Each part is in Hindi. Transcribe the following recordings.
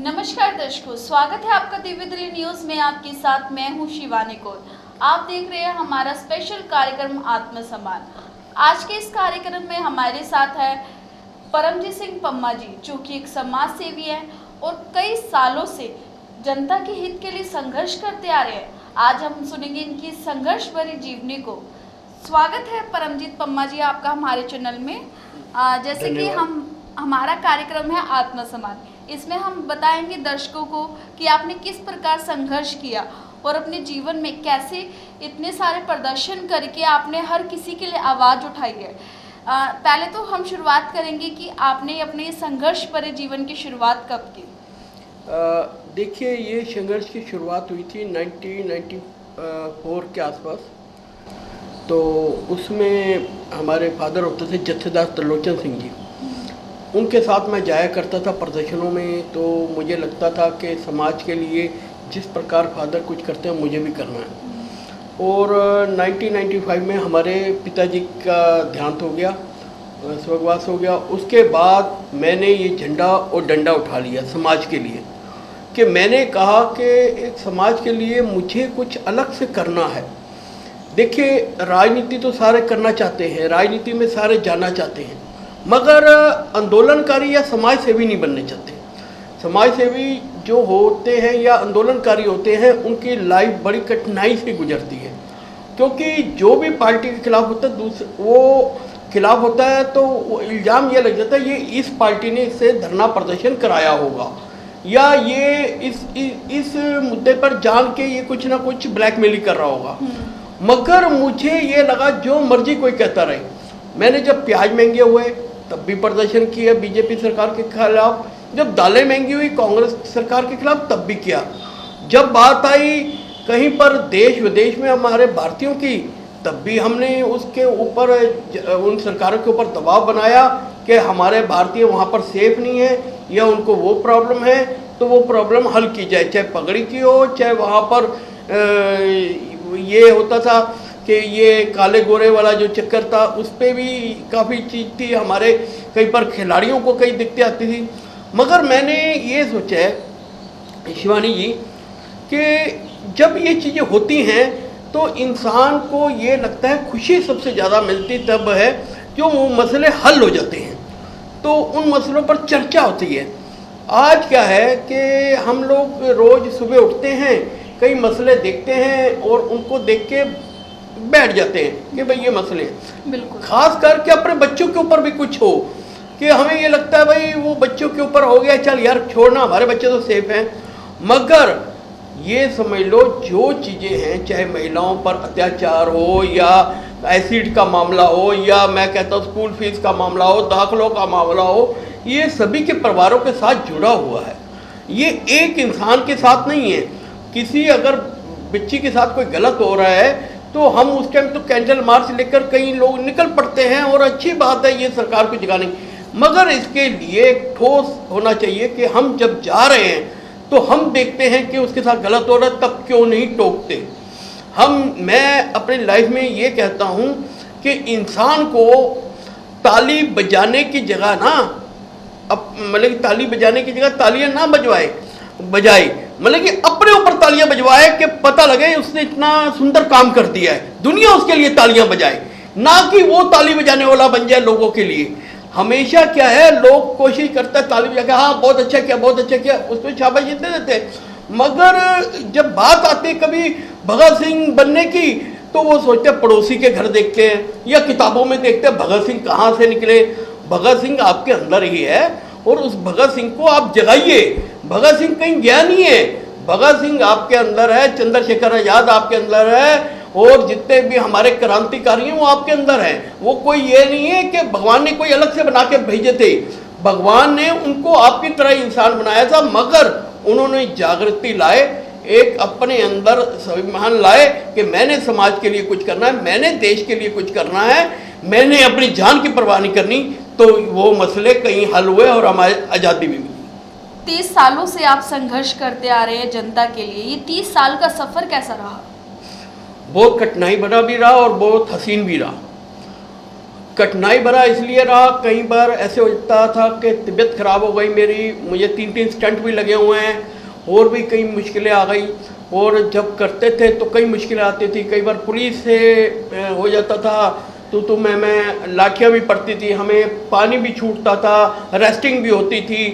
नमस्कार दर्शकों, स्वागत है आपका दिव्य दिल्ली न्यूज में। आपके साथ मैं हूं शिवानी कौर। आप देख रहे हैं हमारा स्पेशल कार्यक्रम आत्मसम्मान। आज के इस कार्यक्रम में हमारे साथ है परमजीत सिंह पम्मा जी, जो कि एक समाज सेवी हैं और कई सालों से जनता के हित के लिए संघर्ष करते आ रहे हैं। आज हम सुनेंगे इनकी संघर्ष भरी जीवनी को। स्वागत है परमजीत पम्मा जी आपका हमारे चैनल में। जैसे कि हमारा कार्यक्रम है आत्मसम्मान, इसमें हम बताएंगे दर्शकों को कि आपने किस प्रकार संघर्ष किया और अपने जीवन में कैसे इतने सारे प्रदर्शन करके आपने हर किसी के लिए आवाज़ उठाई है। पहले तो हम शुरुआत करेंगे कि आपने अपने संघर्ष भरे जीवन की शुरुआत कब की? देखिए, ये संघर्ष की शुरुआत हुई थी 1994 के आसपास। तो उसमें हमारे फादर होते थे जत्थेदार त्रिलोचन सिंह जी, उनके साथ मैं जाया करता था प्रदर्शनों में। तो मुझे लगता था कि समाज के लिए जिस प्रकार फादर कुछ करते हैं मुझे भी करना है। और 1995 में हमारे पिताजी का देहांत हो गया, स्वर्गवास हो गया। उसके बाद मैंने ये झंडा और डंडा उठा लिया समाज के लिए, कि मैंने कहा कि एक समाज के लिए मुझे कुछ अलग से करना है। देखिए, राजनीति तो सारे करना चाहते हैं, राजनीति में सारे जाना चाहते हैं, मगर आंदोलनकारी या समाज सेवी नहीं बनने चाहते। समाज सेवी जो होते हैं या आंदोलनकारी होते हैं, उनकी लाइफ बड़ी कठिनाई से गुजरती है, क्योंकि जो भी पार्टी के खिलाफ होता है वो खिलाफ होता है तो वो इल्ज़ाम ये लग जाता है ये इस पार्टी ने इससे धरना प्रदर्शन कराया होगा, या ये इस मुद्दे पर जान के ये कुछ ना कुछ ब्लैकमेलिंग कर रहा होगा। मगर मुझे ये लगा जो मर्जी कोई कहता रहे। मैंने जब प्याज महंगे हुए तब भी प्रदर्शन किया बीजेपी सरकार के खिलाफ, जब दालें महंगी हुई कांग्रेस सरकार के खिलाफ तब भी किया। जब बात आई कहीं पर देश विदेश में हमारे भारतीयों की, तब भी हमने उसके ऊपर उन सरकारों के ऊपर दबाव बनाया कि हमारे भारतीय वहाँ पर सेफ नहीं है या उनको वो प्रॉब्लम है तो वो प्रॉब्लम हल की जाए, चाहे पगड़ी की हो, चाहे वहाँ पर ये होता था कि ये काले गोरे वाला जो चक्कर था उस पर भी काफ़ी चीज़ थी। हमारे कई पर खिलाड़ियों को कई दिक्कतें आती थी। मगर मैंने ये सोचा है शिवानी जी कि जब ये चीज़ें होती हैं तो इंसान को ये लगता है खुशी सबसे ज़्यादा मिलती तब है जो वो मसले हल हो जाते हैं, तो उन मसलों पर चर्चा होती है। आज क्या है कि हम लोग रोज़ सुबह उठते हैं, कई मसले देखते हैं और उनको देख के बैठ जाते हैं कि भाई ये मसले हैं। बिल्कुल। खास खास करके अपने बच्चों के ऊपर भी कुछ हो कि हमें ये लगता है भाई वो बच्चों के ऊपर हो गया, चल यार छोड़ना, हमारे बच्चे तो सेफ हैं। मगर ये समझ लो जो चीज़ें हैं, चाहे महिलाओं पर अत्याचार हो या एसिड का मामला हो या मैं कहता हूँ स्कूल फीस का मामला हो, दाखिलों का मामला हो, ये सभी के परिवारों के साथ जुड़ा हुआ है। ये एक इंसान के साथ नहीं है। किसी अगर बच्ची के साथ कोई गलत हो रहा है तो हम उस टाइम तो कैंडल मार्च लेकर कई लोग निकल पड़ते हैं और अच्छी बात है ये सरकार को जगाने, मगर इसके लिए एक ठोस होना चाहिए कि हम जब जा रहे हैं तो हम देखते हैं कि उसके साथ गलत हो रहा है, तब क्यों नहीं टोकते मैं अपनी लाइफ में ये कहता हूँ कि इंसान को ताली बजाने की जगह ना, अब मतलब ताली बजाने की जगह तालियां ना बजाए, मतलब कि अपने ऊपर तालियां बजवाए कि पता लगे उसने इतना सुंदर काम कर दिया है, दुनिया उसके लिए तालियां बजाए, ना कि वो ताली बजाने वाला बन जाए लोगों के लिए। हमेशा क्या है, लोग कोशिश करते हैं ताली बजा के हाँ बहुत अच्छा किया, बहुत अच्छा किया, उस पर शाबाशी दे देते हैं। मगर जब बात आती है कभी भगत सिंह बनने की तो वो सोचते हैं पड़ोसी के घर देखते हैं या किताबों में देखते हैं भगत सिंह कहाँ से निकले। भगत सिंह आपके अंदर ही है और उस भगत सिंह को आप जगाइए। भगत सिंह कहीं गया नहीं है, भगत सिंह आपके अंदर है, चंद्रशेखर आजाद आपके अंदर है और जितने भी हमारे क्रांतिकारी हैं वो आपके अंदर हैं। वो कोई ये नहीं है कि भगवान ने कोई अलग से बना के भेजे थे, भगवान ने उनको आपकी तरह इंसान बनाया था, मगर उन्होंने जागृति लाए, एक अपने अंदर स्वाभिमान लाए कि मैंने समाज के लिए कुछ करना है, मैंने देश के लिए कुछ करना है, मैंने अपनी जान की परवाह नहीं करनी। तो वो मसले कहीं हल हुए और हमारी आज़ादी भी मिली। 30 सालों से आप संघर्ष करते आ रहे हैं जनता के लिए, ये 30 साल का सफर कैसा रहा? बहुत कठिनाई भरा भी रहा और बहुत हसीन भी रहा। कठिनाई भरा इसलिए रहा, कई बार ऐसे होता था कि तबीयत खराब हो गई मेरी, मुझे 3 स्टंट भी लगे हुए हैं, और भी कई मुश्किलें आ गई। और जब करते थे तो कई मुश्किलें आती थी, कई बार पुलिस से हो जाता था तो मैं लाठियाँ भी पड़ती थी, हमें पानी भी छूटता था, रेस्टिंग भी होती थी,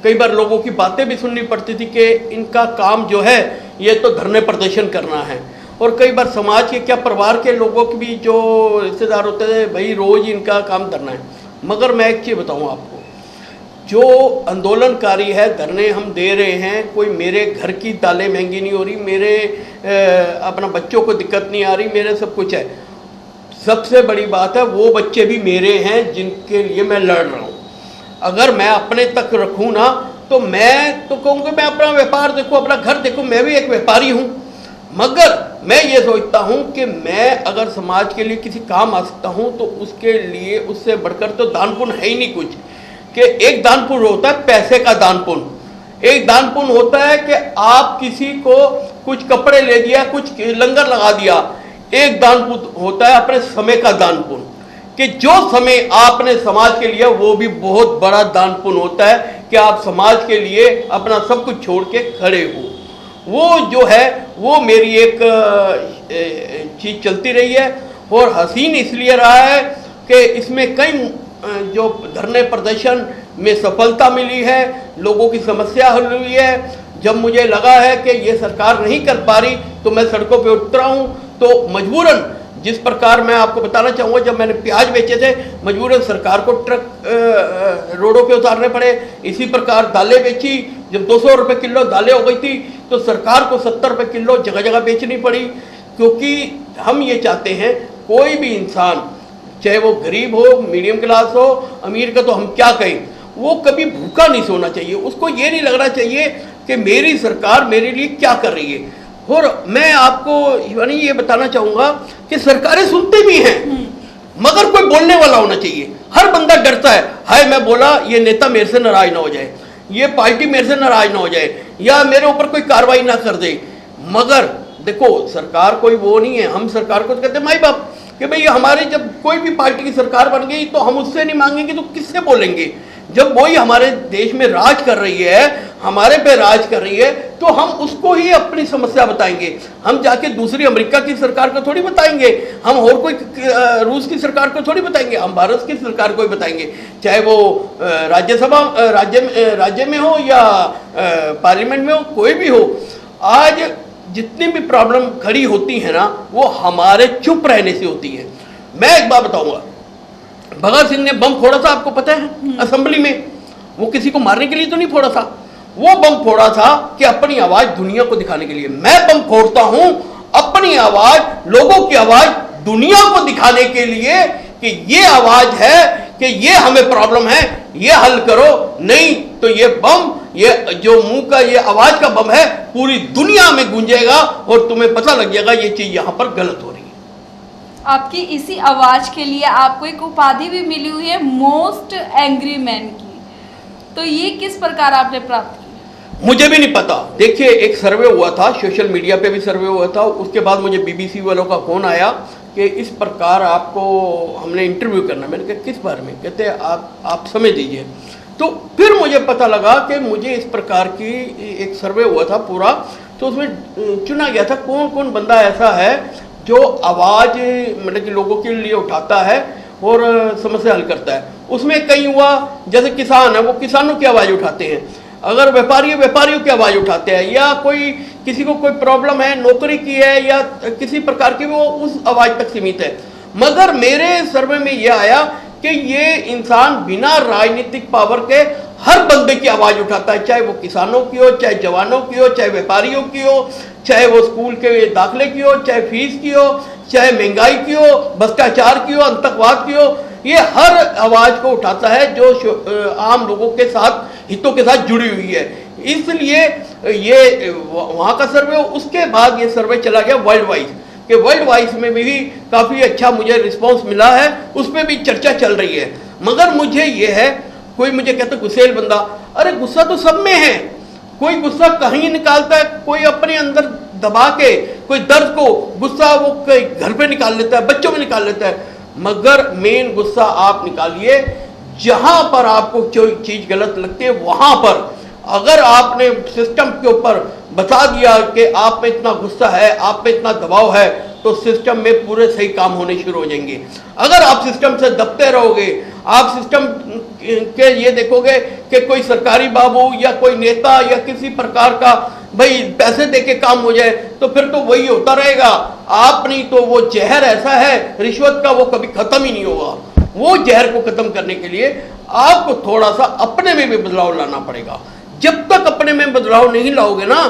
कई बार लोगों की बातें भी सुननी पड़ती थी कि इनका काम जो है ये तो धरने प्रदर्शन करना है। और कई बार समाज के क्या परिवार के लोगों के भी जो रिश्तेदार होते थे, भाई रोज़ इनका काम धरना है। मगर मैं एक चीज़ बताऊँ आपको, जो आंदोलनकारी है, धरने हम दे रहे हैं, कोई मेरे घर की दालें महंगी नहीं हो रही, मेरे अपना बच्चों को दिक्कत नहीं आ रही, मेरे सब कुछ है। सबसे बड़ी बात है वो बच्चे भी मेरे हैं जिनके लिए मैं लड़ रहा हूँ। अगर मैं अपने तक रखूँ ना तो मैं तो कहूँगा मैं अपना व्यापार देखो, अपना घर देखो, मैं भी एक व्यापारी हूँ। मगर मैं ये सोचता हूँ कि मैं अगर समाज के लिए किसी काम आ सकता हूँ तो उसके लिए उससे बढ़कर तो दान पुण्य है ही नहीं कुछ। कि एक दान पुण्य होता है पैसे का दान पुण्य, एक दान पुण्य होता है कि आप किसी को कुछ कपड़े ले दिया, कुछ लंगर लगा दिया। एक दान पुण्य होता है अपने समय का दान पुण्य, कि जो समय आपने समाज के लिए, वो भी बहुत बड़ा दान पुण्य होता है कि आप समाज के लिए अपना सब कुछ छोड़ के खड़े हो। वो जो है वो मेरी एक चीज़ चलती रही है। और हसीन इसलिए रहा है कि इसमें कई जो धरने प्रदर्शन में सफलता मिली है, लोगों की समस्या हल हुई है। जब मुझे लगा है कि ये सरकार नहीं कर पा रही तो मैं सड़कों पे उतरा हूँ। तो मजबूरन, जिस प्रकार मैं आपको बताना चाहूँगा, जब मैंने प्याज बेचे थे मजबूरन सरकार को ट्रक रोडों पे उतारने पड़े। इसी प्रकार दालें बेची, जब 200 रुपये किलो दालें हो गई थी तो सरकार को 70 रुपये किलो जगह जगह बेचनी पड़ी। क्योंकि हम ये चाहते हैं कोई भी इंसान, चाहे वो गरीब हो, मीडियम क्लास हो, अमीर का तो हम क्या कहें, वो कभी भूखा नहीं सोना चाहिए। उसको ये नहीं लगना चाहिए कि मेरी सरकार मेरे लिए क्या कर रही है। और मैं आपको यानी ये बताना चाहूँगा कि सरकारें सुनती भी हैं, मगर कोई बोलने वाला होना चाहिए। हर बंदा डरता है, हाय मैं बोला ये नेता मेरे से नाराज ना हो जाए, ये पार्टी मेरे से नाराज ना हो जाए, या मेरे ऊपर कोई कार्रवाई ना कर दे। मगर देखो सरकार कोई वो नहीं है, हम सरकार को कहते हैं माई बाप कि भाई हमारे जब कोई भी पार्टी की सरकार बन गई तो हम उससे नहीं मांगेंगे तो किससे बोलेंगे। जब वही हमारे देश में राज कर रही है, हमारे पे राज कर रही है, तो हम उसको ही अपनी समस्या बताएंगे। हम जाके दूसरी अमेरिका की सरकार को थोड़ी बताएंगे, हम और कोई रूस की सरकार को थोड़ी बताएंगे, हम भारत की सरकार को ही बताएंगे। चाहे वो राज्यसभा राज्य में हो या पार्लियामेंट में हो, कोई भी हो। आज जितनी भी प्रॉब्लम खड़ी होती है ना, वो हमारे चुप रहने से होती है। मैं एक बात बताऊंगा, भगत सिंह ने बम फोड़ा था, आपको पता है, असेंबली में। वो किसी को मारने के लिए तो नहीं फोड़ा था, वो बम फोड़ा था कि अपनी आवाज दुनिया को दिखाने के लिए। मैं बम फोड़ता हूं अपनी आवाज, लोगों की आवाज दुनिया को दिखाने के लिए कि ये आवाज है कि ये हमें प्रॉब्लम है, ये हल करो। नहीं तो ये बम, ये जो मुंह का ये आवाज का बम है, पूरी दुनिया में गूंजेगा और तुम्हें पता लग जाएगा ये चीज यहां पर गलत हो रही है। आपकी इसी आवाज के लिए आपको एक उपाधि भी मिली हुई है, मोस्ट एंग्री मैन की। तो ये किस प्रकार आपने प्राप्त की? मुझे भी नहीं पता। देखिए एक सर्वे हुआ था, सोशल मीडिया पे भी सर्वे हुआ था। उसके बाद मुझे बीबीसी वालों का फोन आया कि इस प्रकार आपको हमने इंटरव्यू करना। मैंने कहा किस बारे में? कहते आप समय दीजिए। तो फिर मुझे पता लगा कि मुझे इस प्रकार की एक सर्वे हुआ था पूरा, तो उसमें चुना गया था कौन कौन बंदा ऐसा है जो आवाज़ मतलब कि लोगों के लिए उठाता है और समस्या हल करता है। उसमें कई हुआ, जैसे किसान है वो किसानों की आवाज़ उठाते हैं, अगर व्यापारी व्यापारियों की आवाज़ उठाते हैं, या कोई किसी को कोई प्रॉब्लम है नौकरी की है या किसी प्रकार की, वो उस आवाज़ तक सीमित है। मगर मेरे सर्वे में ये आया कि ये इंसान बिना राजनीतिक पावर के हर बंदे की आवाज़ उठाता है, चाहे वो किसानों की हो, चाहे जवानों की हो, चाहे व्यापारियों की हो, चाहे वो स्कूल के दाखिले की हो, चाहे फीस की हो, चाहे महंगाई की हो, भ्रष्टाचार की हो, आतंकवाद की हो। ये हर आवाज़ को उठाता है जो आम लोगों के साथ, हितों के साथ जुड़ी हुई है। इसलिए ये वहाँ का सर्वे, उसके बाद ये सर्वे चला गया वर्ल्ड वाइज, कि वर्ल्ड वाइज में भी काफ़ी अच्छा मुझे रिस्पांस मिला है, उस पर भी चर्चा चल रही है। मगर मुझे ये है, कोई मुझे कहता गुस्सेल बंदा, अरे गुस्सा तो सब में है, कोई गुस्सा कहीं निकालता है, कोई अपने अंदर दबा के कोई दर्द को गुस्सा वो घर पे निकाल लेता है, बच्चों में निकाल लेता है। मगर मेन गुस्सा आप निकालिए, जहां पर आपको कोई चीज गलत लगती है वहां पर अगर आपने सिस्टम के ऊपर बता दिया कि आप में इतना गुस्सा है, आप में इतना दबाव है, तो सिस्टम में पूरे सही काम होने शुरू हो जाएंगे। अगर आप सिस्टम से दबते रहोगे, आप सिस्टम के ये देखोगे कि कोई सरकारी बाबू या कोई नेता या किसी प्रकार का भाई पैसे देके काम हो जाए, तो फिर तो वही होता रहेगा। आप नहीं तो वो जहर ऐसा है रिश्वत का, वो कभी खत्म ही नहीं होगा। वो जहर को खत्म करने के लिए आपको थोड़ा सा अपने में भी बदलाव लाना पड़ेगा। जब तक अपने में बदलाव नहीं लाओगे ना,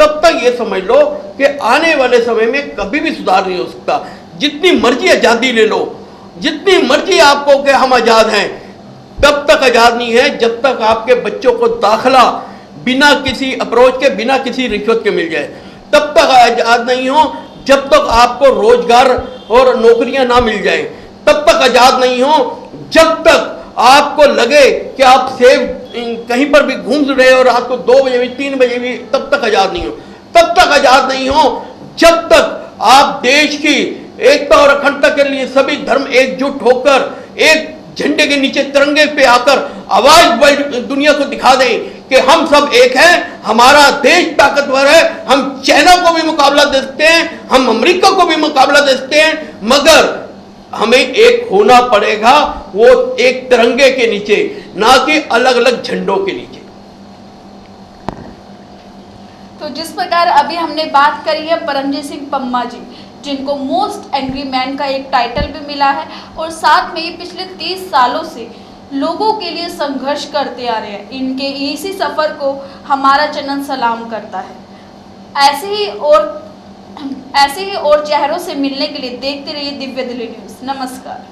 तब तक ये समझ लो कि आने वाले समय में कभी भी सुधार नहीं हो सकता। जितनी मर्जी आजादी ले लो, जितनी मर्जी आपको कि हम आजाद हैं, तब तक आजाद नहीं है जब तक आपके बच्चों को दाखिला बिना किसी अप्रोच के, बिना किसी रिश्वत के मिल जाए। तब तक आजाद नहीं हो जब तक आपको रोजगार और नौकरियां ना मिल जाए। तब तक आजाद नहीं हो जब तक आपको लगे कि आप सेफ कहीं पर भी घूम रहे हो, रात को 2 बजे भी 3 बजे भी, तब तक आजाद नहीं हो। तब तक आजाद नहीं हो जब तक आप देश की एकता और अखंडता के लिए सभी धर्म एकजुट होकर एक झंडे के नीचे तिरंगे पे आकर आवाज दुनिया को दिखा दें कि हम सब एक हैं, हमारा देश ताकतवर है, हम चाइना को भी मुकाबला दे सकते हैं, हम अमेरिका को भी मुकाबला दे सकते हैं, मगर हमें एक होना पड़ेगा, वो एक तिरंगे के नीचे, ना कि अलग अलग झंडों के नीचे। तो जिस प्रकार अभी हमने बात करी है परमजीत सिंह पम्मा जी, जिनको मोस्ट एंग्री मैन का एक टाइटल भी मिला है, और साथ में ये पिछले 30 सालों से लोगों के लिए संघर्ष करते आ रहे हैं। इनके इसी सफर को हमारा चैनल सलाम करता है। ऐसे ही और चेहरों से मिलने के लिए देखते रहिए दिव्य दिल्ली न्यूज़। नमस्कार।